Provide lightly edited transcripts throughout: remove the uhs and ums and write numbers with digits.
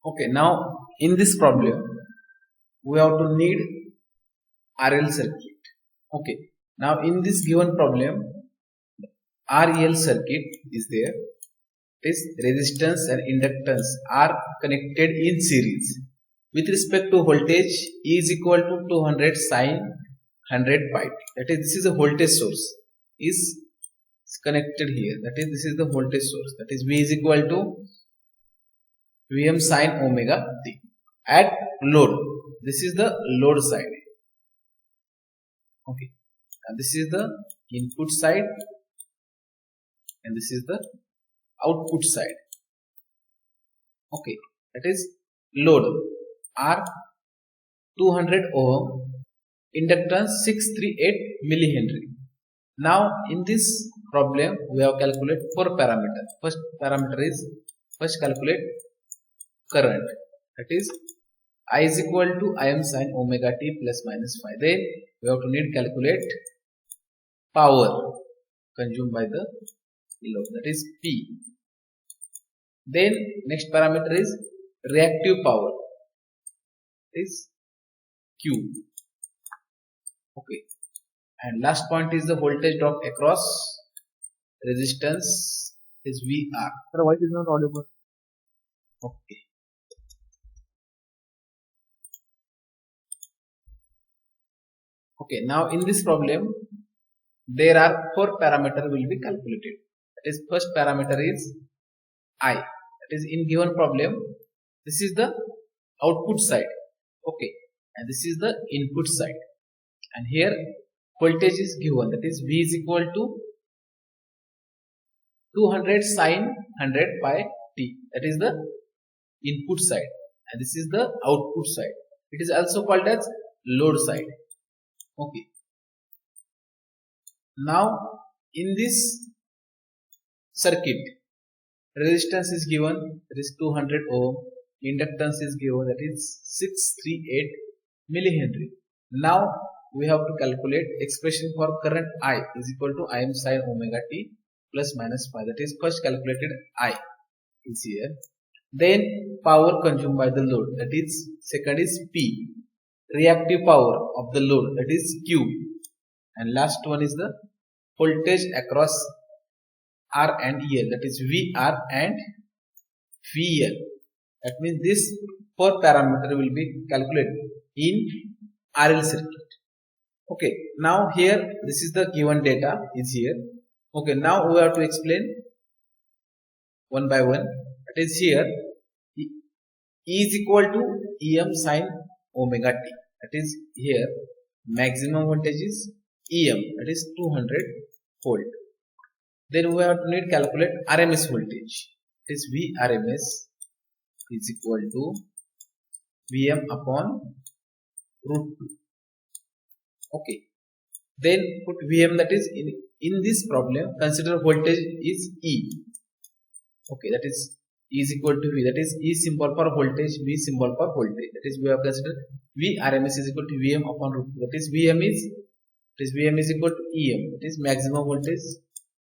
Okay, now in this problem we have to need RL circuit. Okay, now in this given problem RL circuit is there. This resistance and inductance are connected in series. With respect to voltage, E is equal to 200 sine 100 pi t. That is, this is a voltage source is connected here. That is, this is the voltage source. That is, V is equal to Vm sine omega t. At load, this is the load side. Okay, and this is the input side, and this is the output side. Okay, that is load R 200 ohm, inductance 638 millihenry. Now in this problem we have calculate 4 parameters. First parameter is calculate current, that is I is equal to Im sin omega t plus minus phi. Then we have to need calculate power consumed by the load, that is P. Then next parameter is reactive power, is Q. Okay, and last point is the voltage drop across resistance is VR. Sir, why is not audible? Okay. Okay, now in this problem there are 4 parameters will be calculated. That is, first parameter is I. That is, in given problem this is the output side. Okay, and this is the input side, and here voltage is given, that is V is equal to 200 sine 100 pi t. That is the input side, and this is the output side. It is also called as load side. Okay, now in this circuit resistance is given, that is 200 ohm, inductance is given, that is 638 millihenry. Now we have to calculate expression for current I is equal to Im sin omega t plus minus phi. That is, first calculated I is here. Then power consumed by the load, that is second is P. Reactive power of the load, that is Q. And last one is the voltage across R and EL, that is VR and VL. That means this 4 parameter will be calculated in RL circuit. Okay, now here this is the given data is here. Okay, now we have to explain one by one. That is, here E is equal to Em sin omega t. That is, here maximum voltage is Em, that is 200 volt. Then we have to need calculate RMS voltage. It is Vrms is equal to Vm upon root 2. Okay, then put Vm, that is in this problem consider voltage is E. Okay, that is E is equal to V, that is E symbol for voltage, V symbol for voltage. That is, we have considered Vrms is equal to Vm upon root 2. That is Vm is equal to Em. That is maximum voltage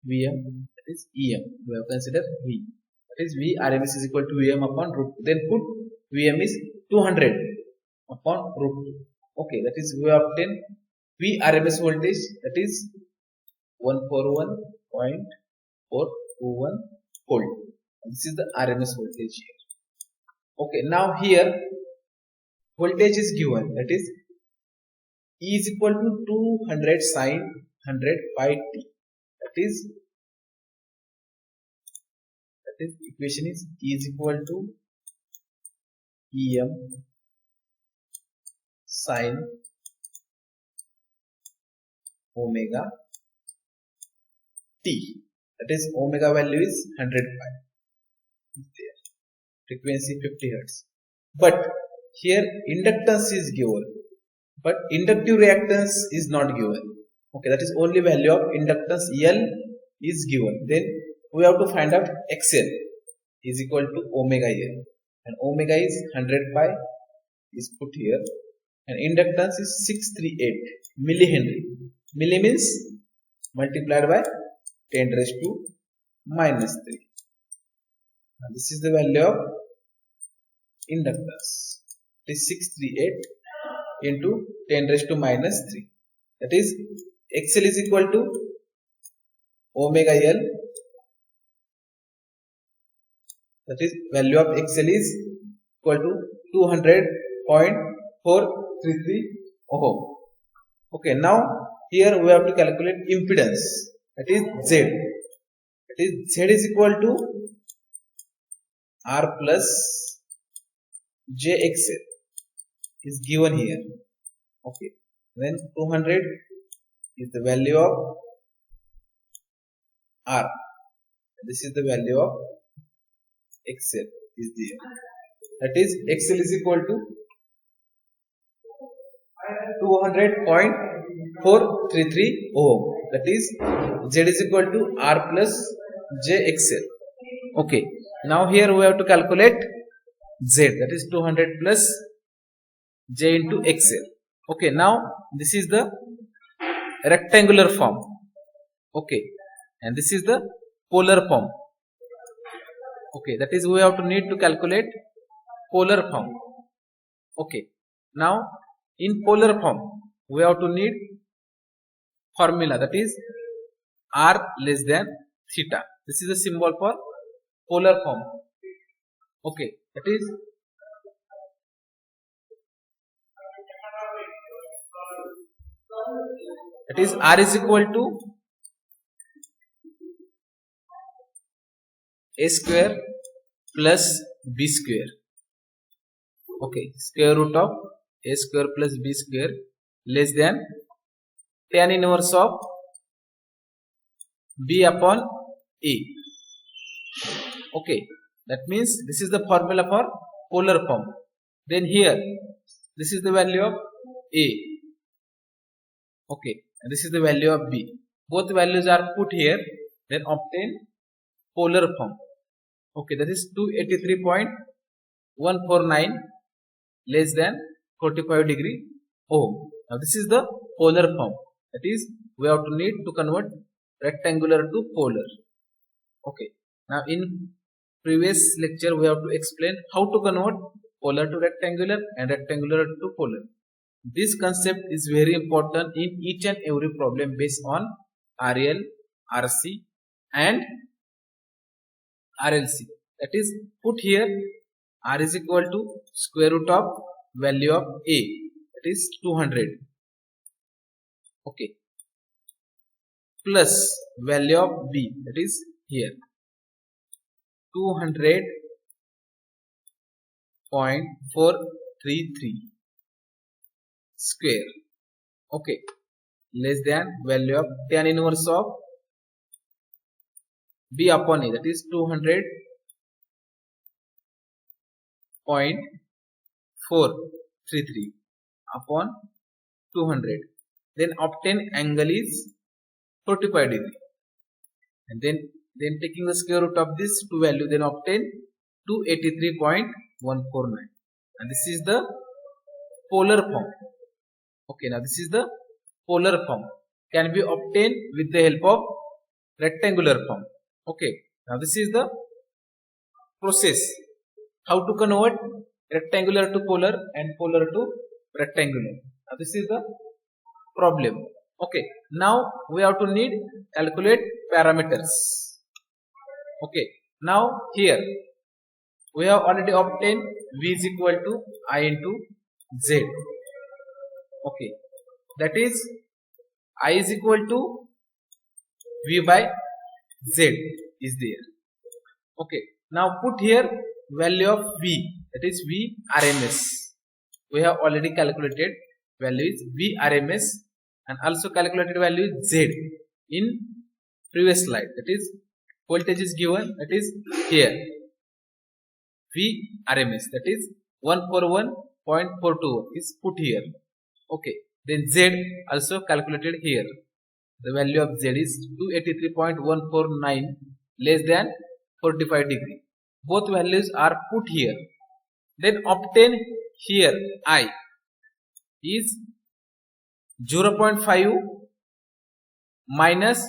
Vm, that is Em. We have considered V. That is Vrms is equal to Vm upon root 2. Then put Vm is 200 upon root 2. Okay, that is we obtain Vrms voltage, that is 141.421 volt. This is the RMS voltage here. Okay, now here voltage is given, that is E is equal to 200 sine 100 pi t. That is equation is E is equal to Em sine omega t. That is, omega value is 100 pi. There, frequency 50 Hz. But here inductance is given, but inductive reactance is not given. Okay, that is only value of inductance L is given. Then we have to find out XL is equal to omega L, and omega is 100 pi is put here, and inductance is 638 millihenry. Milli means multiplied by 10 raised to minus 3. Now this is the value of inductors. It is 638 into 10 raised to minus 3. That is XL is equal to omega L. That is value of XL is equal to 200.433 ohm. Okay, now here we have to calculate impedance. That is Z. That is Z is equal to R plus JXL is given here. Okay, then 200 is the value of R. This is the value of XL is there. That is XL is equal to 200.433 ohm. That is Z is equal to R plus JXL. Okay, now here we have to calculate Z, that is 200 plus J into XL. Okay, now this is the rectangular form. Okay, and this is the polar form. Okay, that is we have to need to calculate polar form. Okay, now in polar form we have to need formula, that is R less than theta. This is the symbol for polar form. Okay, that is R is equal to A square plus B square. Okay, square root of A square plus B square less than tan inverse of B upon A. Okay, that means this is the formula for polar form. Then here this is the value of A. Okay, and this is the value of B. Both values are put here, then obtain polar form. Okay, that is 283.149 less than 45 degree ohm. Now this is the polar form. That is we have to need to convert rectangular to polar. Okay, now in previous lecture we have to explain how to convert polar to rectangular and rectangular to polar. This concept is very important in each and every problem based on RL, RC and RLC. That is put here R is equal to square root of value of A, that is 200. Okay, plus value of B, that is here 200.433 square. Okay, less than value of tan inverse of B upon A, that is 200.433 upon 200. Then obtain angle is 45 degree, and then taking the square root of this two value, then obtain 283.149, and this is the polar form. Okay, now this is the polar form, can be obtained with the help of rectangular form. Okay, now this is the process how to convert rectangular to polar and polar to rectangular. Now this is the problem. Okay, now we have to need calculate parameters. Okay, now here we have already obtained V is equal to I into Z. Okay, that is I is equal to V by Z is there. Okay, now put here value of V, that is V RMS. We have already calculated value is V RMS and also calculated value is Z in previous slide. That is voltage is given, that is here V RMS, that is 141.421 is put here. Okay, then Z also calculated here. The value of Z is 283.149 less than 45 degree. Both values are put here. Then obtain here I is 0.5 minus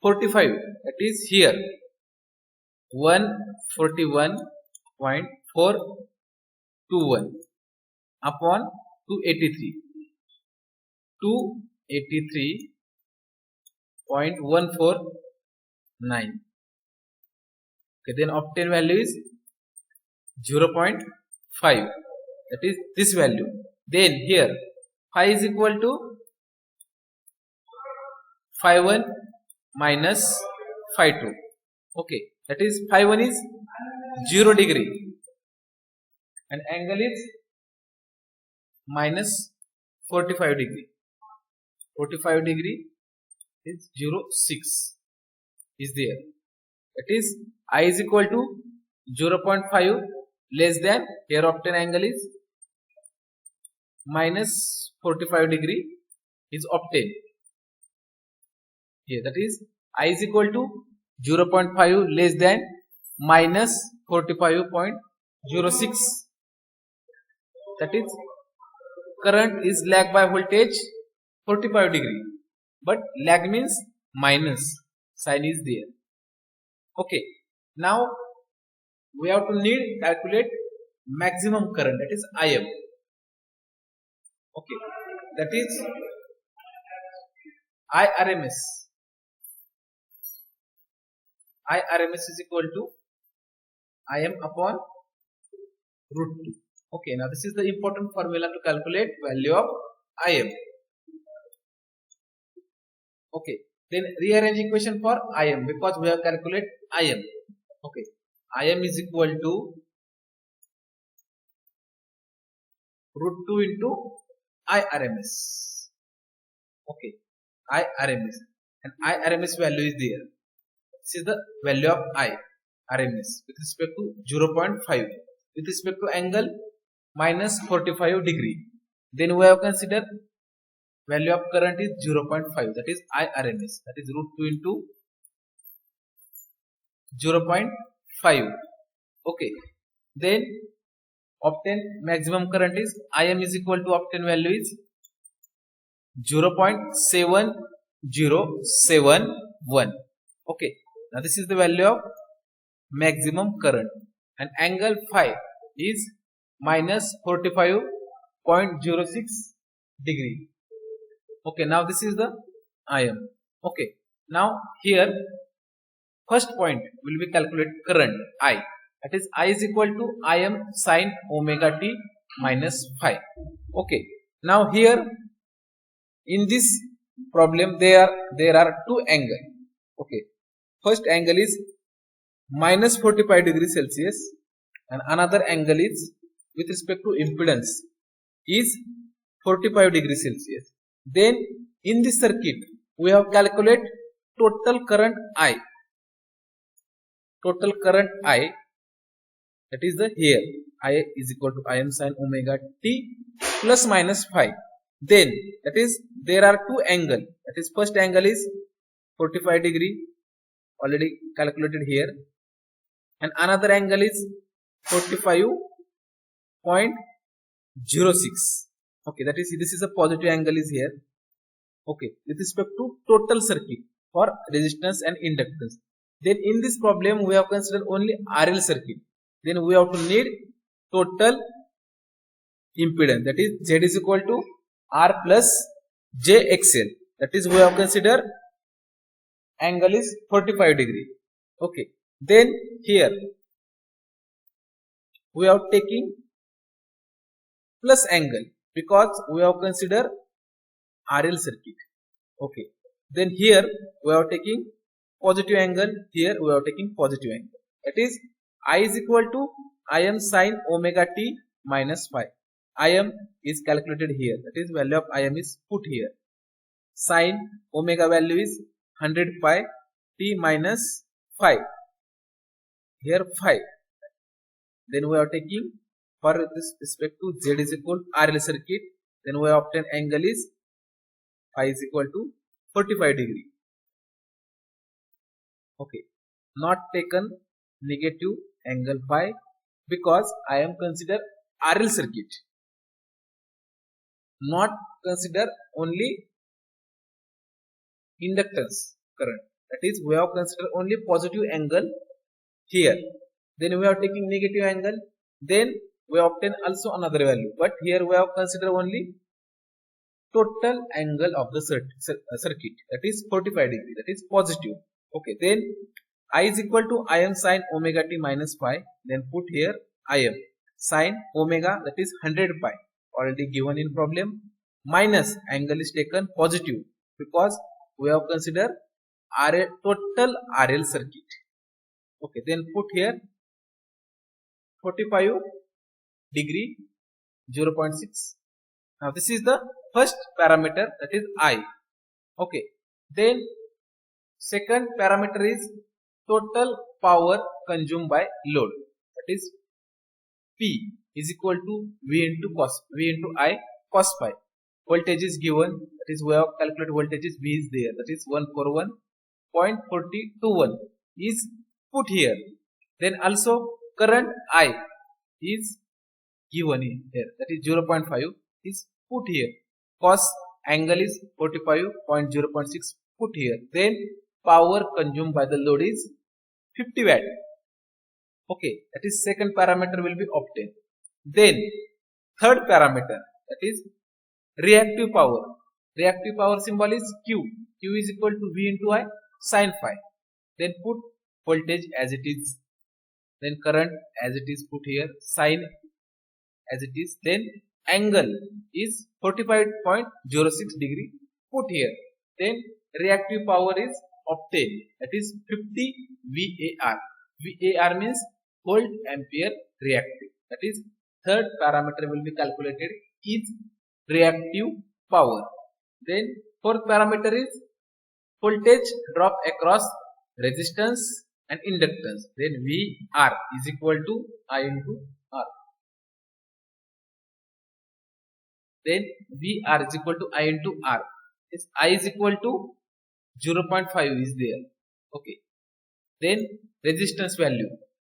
45, that is here 141.4 21 upon 283. 283.149. Okay, then obtained value is 0.5. That is this value. Then here phi is equal to phi 1 minus phi 2. Okay, that is phi 1 is 0 degree and angle is minus 45 degree. 45 degree is 0.6 is there. That is I is equal to 0.5 less than, here obtained angle is minus 45 degree is obtained here. That is I is equal to 0.5 less than minus 45.06. That is current is lag by voltage 45 degree, but lag means minus, sign is there. Okay, now we have to need calculate maximum current, that is IM. Okay, that is IRMS. IRMS is equal to IM upon root 2. Okay, now this is the important formula to calculate value of IM. Okay, then rearrange equation for IM because we have calculate IM. Okay, IM is equal to root 2 into IRMS. Okay, IRMS, and IRMS value is there. This is the value of IRMS with respect to 0.5 with respect to angle minus 45 degree. Then we have considered value of current is 0.5, that is IRMS, that is root 2 into 0.5. Okay, then obtain maximum current is IM is equal to obtain value is 0.7071. Okay, now this is the value of maximum current, and angle phi is minus 45.06 degree. Okay, now this is the IM. Okay, now here first point will be calculate current I, that is I is equal to IM sin omega t minus phi. Okay, now here in this problem there are two angles. Okay, first angle is minus 45 degrees Celsius and another angle is with respect to impedance is 45 degrees Celsius. Then in this circuit we have calculate total current I. Total current I, that is the here I is equal to Im sin omega t plus minus phi. Then that is there are two angles, that is first angle is 45 degree already calculated here, and another angle is 45.06. Okay, that is this is a positive angle is here. Okay, with respect to total circuit for resistance and inductance. Then in this problem we have considered only RL circuit. Then we have to need total impedance, that is Z is equal to R plus JXL. That is we have considered angle is 45 degree. Okay, then here we are taking plus angle because we have considered RL circuit. Okay, then here we are taking positive angle, here we are taking positive angle, that is I is equal to Im sin omega t minus phi. Im is calculated here, that is value of Im is put here. Sin omega value is 100 pi, t minus phi, here phi. Then we are taking for this respect to Z is equal to RL circuit, then we obtain angle is phi is equal to 45 degree. Okay, not taken negative angle phi because I am consider RL circuit, not consider only inductance current, that is we have considered only positive angle here, then we are taking negative angle, then we obtain also another value, but here we have considered only total angle of the circuit, that is 45 degree, that is positive. Okay, then I is equal to Im sin omega t minus pi, then put here Im sin omega, that is 100 pi, already given in problem, minus angle is taken positive because we have considered RL, total RL circuit. Okay, then put here 45 degree 0.6. Now this is the first parameter, that is I. Okay, then second parameter is total power consumed by load, that is P is equal to V into I cos phi. Voltage is given, that is we have calculated voltage is V is there, that is 141.421 is put here. Then also current I is given in here, that is 0.5 is put here. Cos angle is 45.0.6 put here. Then power consumed by the load is 50 watt. Okay, that is second parameter will be obtained. Then third parameter, that is reactive power. Reactive power symbol is Q. Q is equal to V into I sin phi. Then put voltage as it is. Then current as it is put here. Sin as it is. Then angle is 45.06 degree put here. Then reactive power is obtained, that is 50 VAR. VAR means volt ampere reactive. That is third parameter will be calculated is reactive power. Then fourth parameter is voltage drop across resistance and inductance. Then VR is equal to I into R. Then VR is equal to I into R. Is I is equal to 0.5 is there. Okay. Then resistance value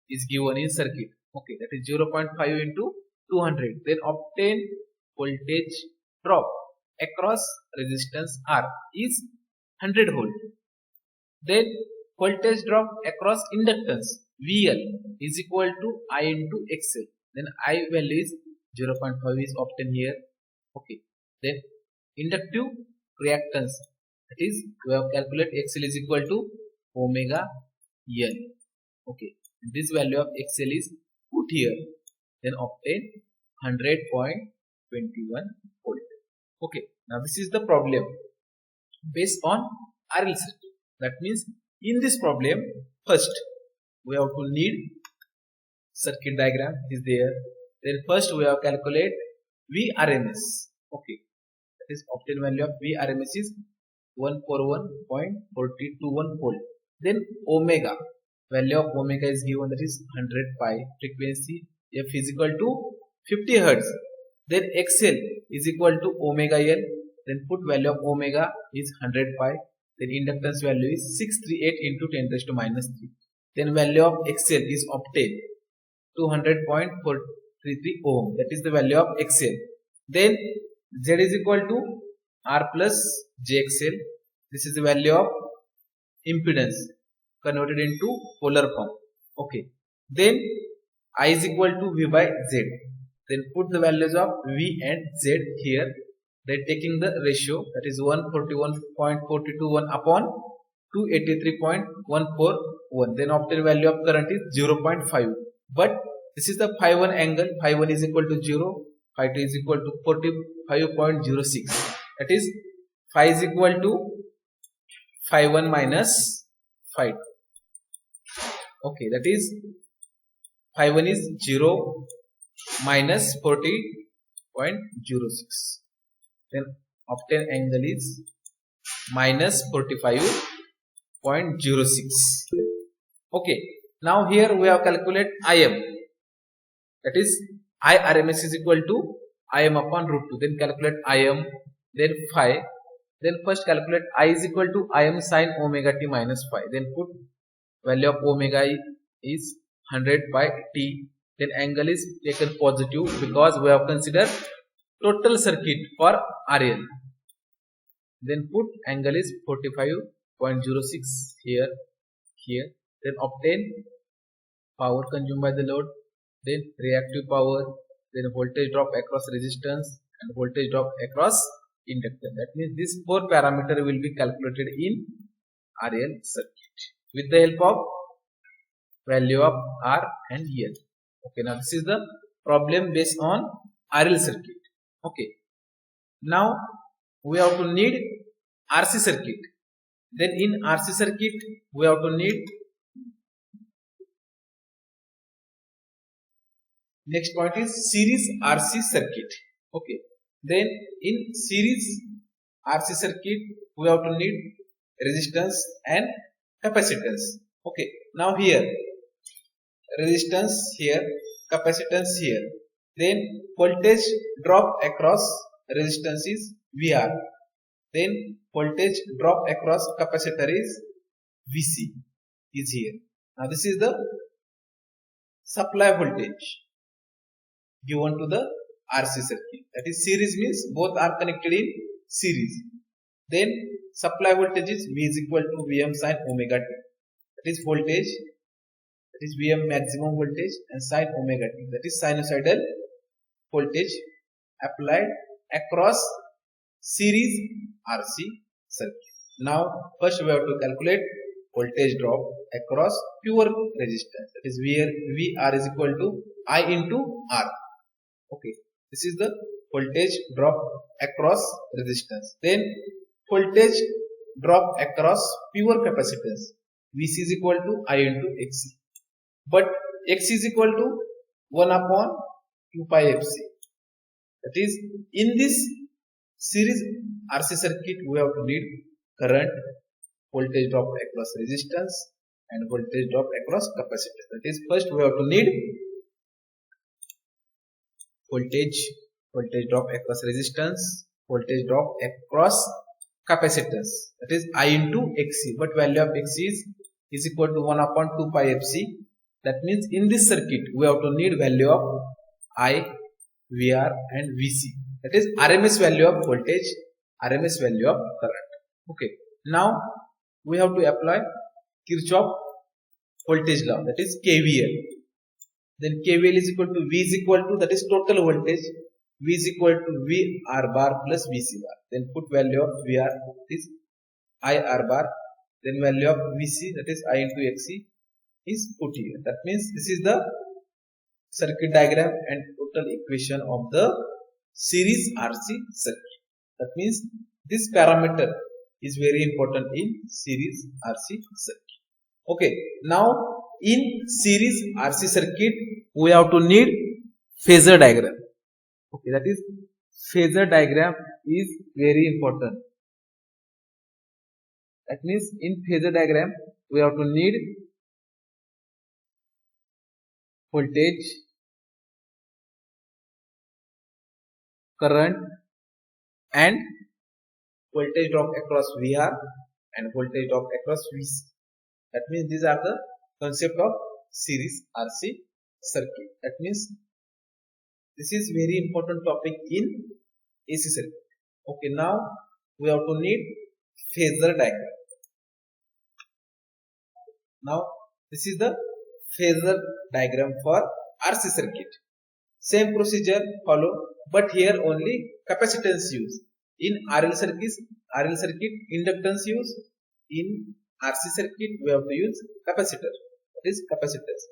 is given in circuit. Okay, that is 0.5 into 200. Then obtain voltage drop across resistance R is 100 volt. Then voltage drop across inductance VL is equal to I into XL. Then I value is 0.5 is obtained here. Okay. Then inductive reactance, that is we have calculated XL is equal to omega L. Okay, and this value of XL is put here, then obtain 100.21 volt. Okay, now this is the problem based on RL circuit. That means in this problem first we have to need circuit diagram is there. Then first we have calculate VRMS. Okay, that is obtained value of VRMS is 141.421 volt. Then omega, value of omega is given, that is 100 pi. Frequency F is equal to 50 hertz. Then XL is equal to omega L. Then put value of omega is 100 pi. Then inductance value is 638 into 10 raised to minus 3. Then value of XL is obtained 200.433 ohm. That is the value of XL. Then Z is equal to R plus JXL. This is the value of impedance converted into polar form. Okay. Then I is equal to V by Z. Then put the values of V and Z here. Then taking the ratio, that is 141.421 upon 283.141. Then obtain value of current is 0.5. But this is the phi 1 angle. Phi 1 is equal to 0. Phi 2 is equal to 45.06. That is phi is equal to phi 1 minus phi 2. Okay, that is phi 1 is 0 minus 40.06. Then obtain angle is minus 45.06. Okay, now here we have calculate Im, that is IRMS is equal to Im upon root 2. Then calculate Im, then phi. Then first calculate I is equal to Im sin omega t minus phi. Then put value of omega is 100 by t. Then angle is taken positive because we have considered total circuit for RL. Then put angle is 45.06 here. Then obtain power consumed by the load. then reactive power, then voltage drop across resistance, and voltage drop across inductance. That means these 4 parameters will be calculated in RL circuit with the help of value of R and L. Okay, now this is the problem based on RL circuit. Okay, now we have to need RC circuit. Then in RC circuit we have to need, next point is series RC circuit. Okay, then in series RC circuit we have to need resistance and capacitance. Okay, now here resistance here, capacitance here, then voltage drop across resistance is VR, then voltage drop across capacitor is VC is here. Now this is the supply voltage given to the RC circuit. That is series means both are connected in series. Then supply voltage is V is equal to Vm sin omega t. That is voltage. That is Vm maximum voltage and sin omega t. That is sinusoidal voltage applied across series RC circuit. Now first we have to calculate voltage drop across pure resistance. That is VR is equal to I into R. Okay, this is the voltage drop across resistance. Then voltage drop across pure capacitance. VC is equal to I into XC. But X is equal to 1 upon 2 pi FC. That is, in this series RC circuit we have to need current, voltage drop across resistance and voltage drop across capacitance. That is, first we have to need voltage drop across resistance, voltage drop across capacitance. That is I into XC. But value of XC is equal to 1 upon 2 pi FC. That means in this circuit we have to need value of I, VR and VC. That is RMS value of voltage, RMS value of current. Okay. Now we have to apply Kirchhoff voltage law, that is KVL. Then KVL is equal to V is equal to, that is total voltage, V is equal to VR bar plus VC bar. Then put value of VR, that is IR bar. Then value of VC, that is I into XC is put here. That means this is the circuit diagram and total equation of the series RC circuit. That means this parameter is very important in series RC circuit. Okay, now in series RC circuit we have to need phasor diagram. Okay, that is phasor diagram is very important. That means in phasor diagram we have to need voltage, current and voltage drop across VR and voltage drop across VC. That means these are the concept of series RC circuit. That means this is very important topic in AC circuit. Okay, now we have to need phasor diagram. Now this is the phasor diagram for RC circuit. Same procedure follow, but here only capacitance use. In RL circuit inductance use. In RC circuit we have to use capacitor, that is capacitance.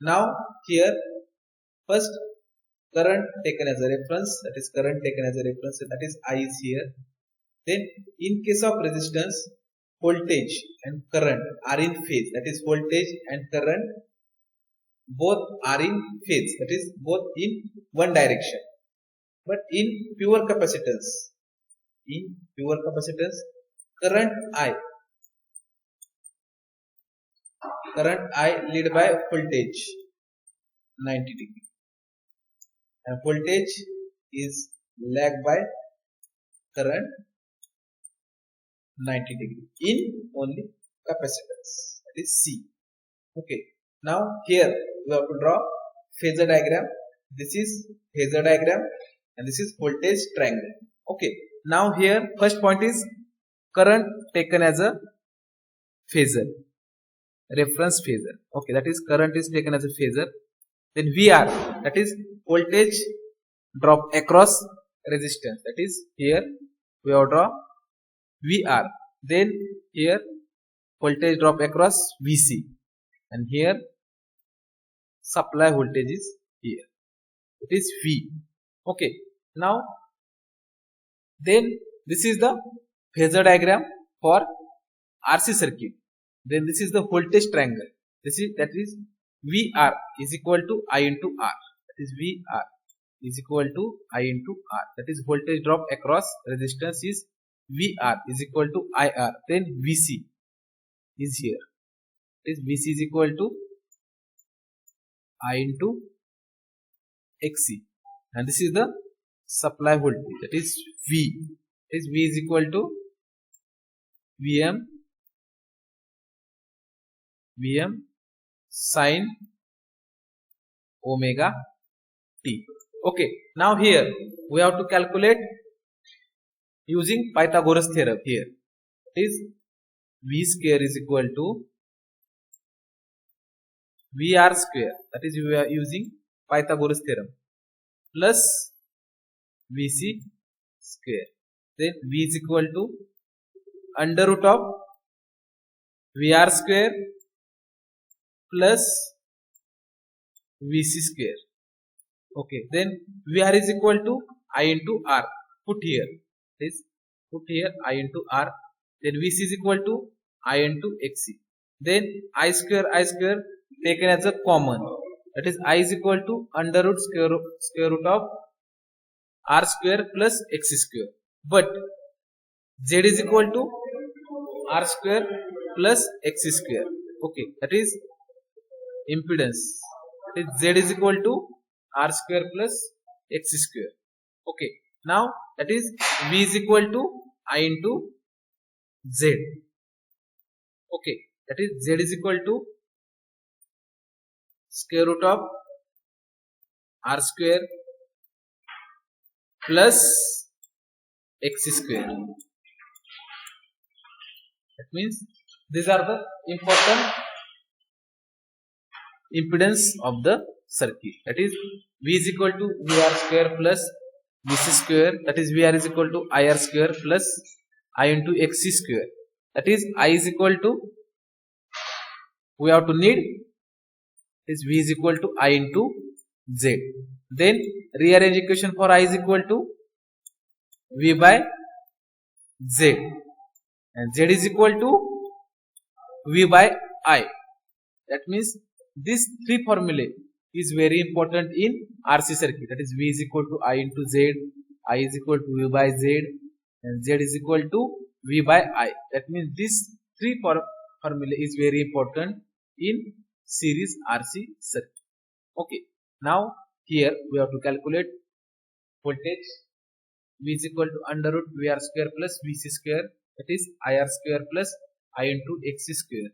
Now here first current taken as a reference, that is current taken as a reference, that is I is here. Then in case of resistance, voltage and current are in phase, that is voltage and current both are in phase, that is both in one direction. But in pure capacitance, current I lead by voltage 90 degree and voltage is lag by current 90 degree in only capacitance, that is C. Okay, now here we have to draw phasor diagram. This is phasor diagram and this is voltage triangle. Okay, now here first point is current taken as a phasor, reference phasor. Okay, that is current is taken as a phasor. Then VR, that is voltage drop across resistance, that is here we have draw VR. Then here voltage drop across VC, and here supply voltage is here, it is V. Okay, now then this is the phasor diagram for RC circuit. Then this is the voltage triangle. That is VR is equal to I into R. That is VR is equal to I into R. That is voltage drop across resistance is VR is equal to IR. Then VC is here. That is VC is equal to I into XC. And this is the supply voltage. That is V. That is V is equal to Vm sin omega t. Okay, now here we have to calculate using Pythagoras theorem. Here it is V square is equal to VR square, that is we are using Pythagoras theorem, plus VC square. Then V is equal to under root of VR square plus VC square. Okay, then VR is equal to I into R. Put here. This put here I into R. Then VC is equal to I into XC. Then I square taken as a common. That is I is equal to under root square root of R square plus X square. But Z is equal to R square plus X square. Okay, that is impedance. That is Z is equal to R square plus X square. Okay, now that is V is equal to I into Z. Okay, that is Z is equal to square root of R square plus X square. That means these are the important impedance of the circuit. That is V is equal to VR square plus VC square. That is VR is equal to IR square plus I into XC square. That is I is equal to, we have to need is V is equal to I into Z. Then rearrange equation for I is equal to V by Z, and Z is equal to V by I. That means these three formulae is very important in RC circuit. That is V is equal to I into Z, I is equal to V by Z, and Z is equal to V by I. That means this three formula is very important in series RC circuit. Okay, now here we have to calculate voltage. V is equal to under root VR square plus VC square, that is IR square plus I into XC square.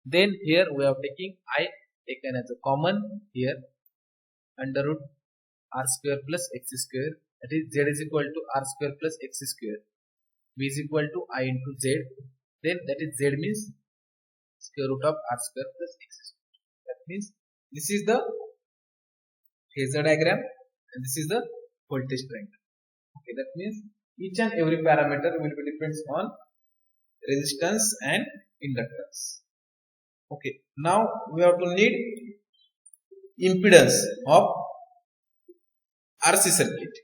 Then here we are taking I taken as a common here, under root R square plus X square, that is Z is equal to R square plus X square. V is equal to I into Z, then that is Z means square root of R square plus X square. That means this is the phasor diagram and this is the voltage triangle. Okay, that means each and every parameter will be depends on resistance and inductance. Okay, now we have to need impedance of RC circuit.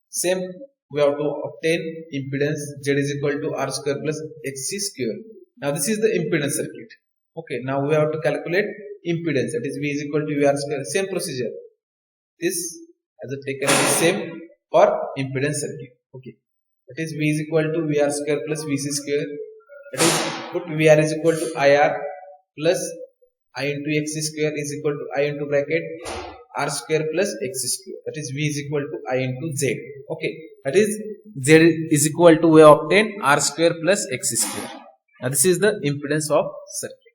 Same, we have to obtain impedance Z is equal to R square plus XC square. Now this is the impedance circuit. Okay, now we have to calculate impedance, that is V is equal to VR square. Same procedure. This as a taken as the same for impedance circuit. Okay, that is V is equal to VR square plus VC square. That is put VR is equal to IR plus I into XC square is equal to I into bracket R square plus X square. That is V is equal to I into Z. Okay, that is Z is equal to, we obtain R square plus X square. Now this is the impedance of circuit.